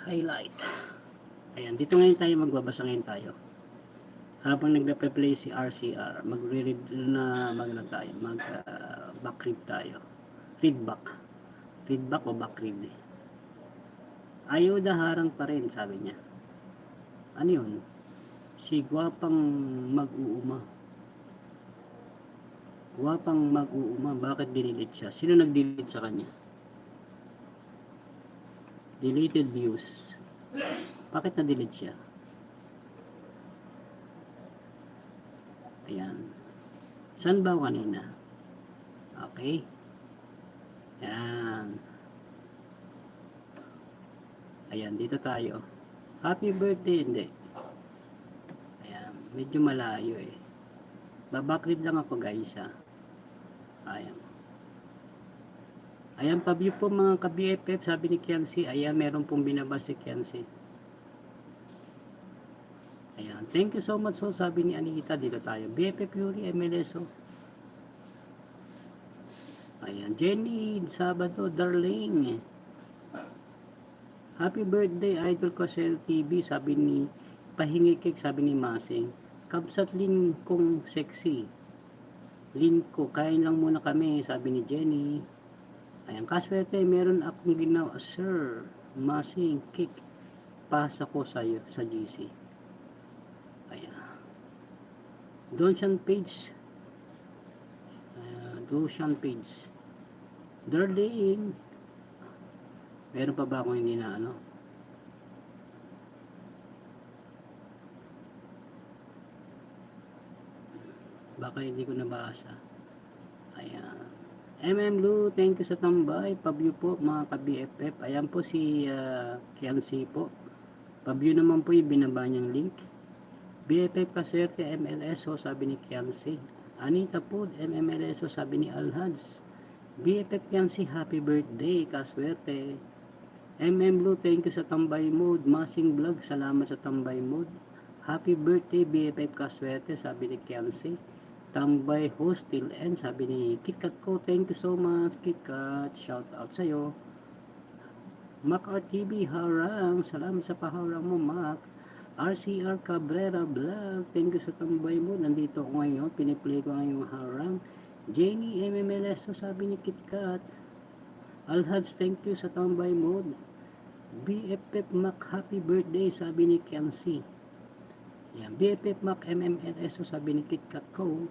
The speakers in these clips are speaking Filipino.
highlight. Ayan, dito ngayon tayo magbabasa ngayon tayo. Habang nagpe-play si RCR, magre-read na tayo, back read tayo. Read back. Read back o back read eh. Ayuda harang pa rin, sabi niya. Ano yun? Si Gwapang mag-uuma. Gwapang mag-uuma, bakit dinilit siya? Sino nag-delete sa kanya? Deleted views. Bakit na-delete siya? Ayan. Saan ba kanina? Okay. Ayan. Ayan, dito tayo. Happy birthday, hindi. Ayan, medyo malayo eh. Babakrid lang ako guys ha. Ayan. Ayan, pa-view po mga ka-BFF, sabi ni Kianci. Ayan, meron pong binabas si Kianci. Ayan, thank you so much so, sabi ni Anita. Dito tayo. BFF Yuri, MLSO. Ayan, Jenny, Sabado, darling. Happy birthday, Idol Cosel TV, sabi ni Pahingi Cake, sabi ni Masing. Kabsat lin kong sexy. Lin ko, kain lang muna kami, sabi ni Jenny. Ayan, kaswerte, meron akong ginawa, sir, Masing Cake. Pasa ko sa'yo, sa GC. Ayan. Donsian Page. Donsian Page. Darling. Meron pa ba akong hindi na ano? Baka hindi ko nabasa. Ayan. MM thank you sa tambay. Pa-view po mga ka-BFF. Ayan po si Kianci po. Pa-view naman po yung binaba niyang link. BFF kaswerte MLSO, sabi ni Kianci. Anita po, MMLSO, sabi ni Alhads. BFF Kianci, happy birthday, kaswerte. MM thank you sa tambay mode. Masing vlog, salamat sa tambay mode. Happy birthday BFF kaswerte, sabi ni Kianci. Tambay hostel and sabi ni KitKat ko, thank you so much KitKat, shout out sa'yo. Mac RTV harang, salamat sa paharang mo Mac. RCR Cabrera vlog, thank you sa tambay mode. Nandito ako ngayon, piniplay ko ngayong harang. Jenny MMLS, sabi ni KitKat. Alhads, thank you sa tambay mode. BFF Mac, happy birthday, sabi ni Kianci. Yan, BFF Mac MMLS, sabi ni KitKat ko.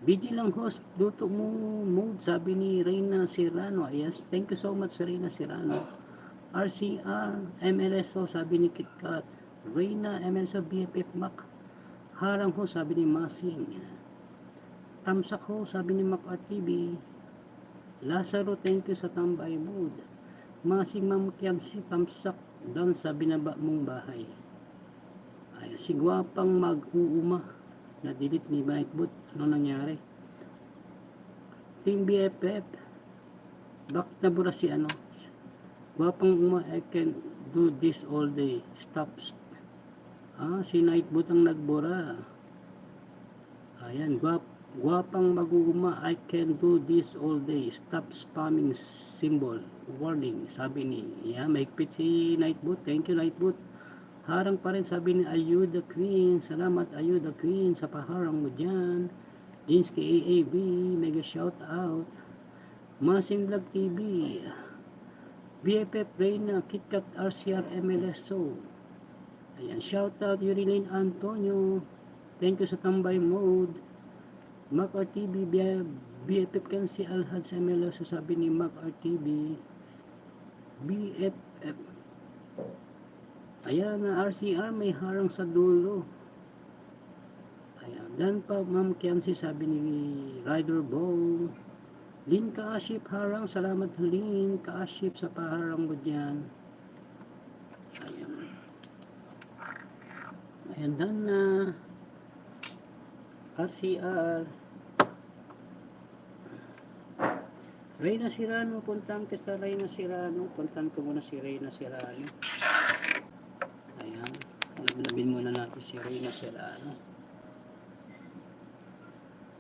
BG lang host, luto mo mode, sabi ni Reyna Serrano. Yes, thank you so much Reyna Serrano. RCR MLSO, sabi ni KitKat. Reyna MLSO, BFF Mac. Harang ho, sabi ni Masing. Tamsak ho, sabi ni Mac RTV. Lazaro, thank you sa tambay mode. Masing Kianci, tamsak doon sa binaba mong bahay. Ay, si Gwapang mag-uuma. Na-delete ni Nightbot. Ano nangyari? Team BFF. Bakit nabura si ano? Gwapang uma, I can do this all day. Stops. Si Nightbot ang nagbura. Ayan, Gwapang mag-uuma, I can do this all day. Stop spamming symbol. Warning, sabi ni. Maigpit si Nightbot. Thank you, Nightbot. Harang pa rin, sabi ni Ayuda Queen. Salamat, Ayuda Queen, sa paharang mo dyan. Jinsky AAB, mega shout out. Masing Vlog TV. BFF Reyna, KitKat RCR MLSO. Ayan, shout out Yurilin Antonio. Thank you sa tambay mode. Mac RTV, BFF Kianci Alhads MLSO, sabi ni Mac RTV. BFF. Ayan na, RCR may harang sa dulo. Ayan, dan pa Ma'am Kianci, sabi ni Rider Bow. Lin Kaaship harang, salamat Lin Kaaship sa paharang mo dyan. Ayan. Ayan, dan na RCR. Reyna Serrano, puntahan kita Reyna Serrano. Puntahan ko muna si Reyna Serrano. Ayan, labin muna natin si Reyna Serrano.